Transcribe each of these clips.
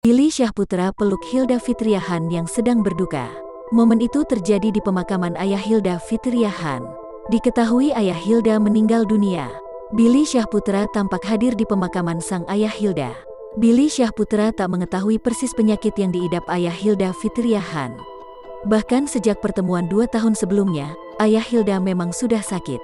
Billy Syahputra peluk Hilda Fitriahan yang sedang berduka. Momen itu terjadi di pemakaman ayah Hilda Fitriahan. Diketahui ayah Hilda meninggal dunia. Billy Syahputra tampak hadir di pemakaman sang ayah Hilda. Billy Syahputra tak mengetahui persis penyakit yang diidap ayah Hilda Fitriahan. Bahkan sejak pertemuan 2 tahun sebelumnya, ayah Hilda memang sudah sakit.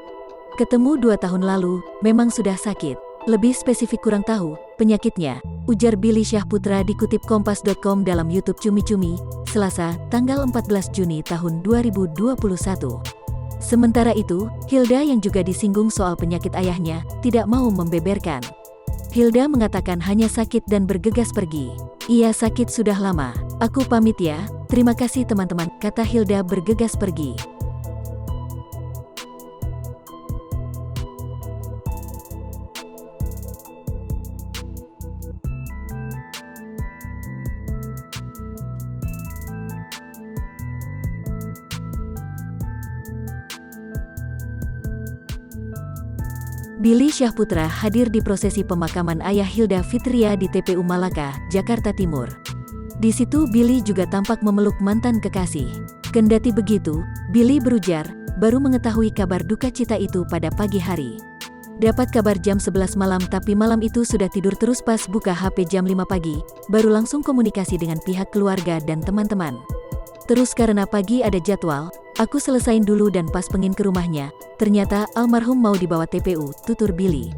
Ketemu 2 tahun lalu, memang sudah sakit. Lebih spesifik kurang tahu penyakitnya, ujar Billy Syahputra dikutip kompas.com dalam YouTube Cumi Cumi, Selasa, tanggal 14 Juni tahun 2021. Sementara itu, Hilda yang juga disinggung soal penyakit ayahnya, tidak mau membeberkan. Hilda mengatakan hanya sakit dan bergegas pergi. Ia sakit sudah lama. Aku pamit ya, terima kasih teman-teman, kata Hilda bergegas pergi. Billy Syahputra hadir di prosesi pemakaman ayah Hilda Fitria di TPU Malaka, Jakarta Timur. Di situ Billy juga tampak memeluk mantan kekasih. Kendati begitu, Billy berujar, baru mengetahui kabar duka cita itu pada pagi hari. Dapat kabar jam 11 malam tapi malam itu sudah tidur terus pas buka HP jam 5 pagi, baru langsung komunikasi dengan pihak keluarga dan teman-teman. Terus karena pagi ada jadwal, aku selesain dulu dan pas pengin ke rumahnya, ternyata almarhum mau dibawa TPU, tutur Billy.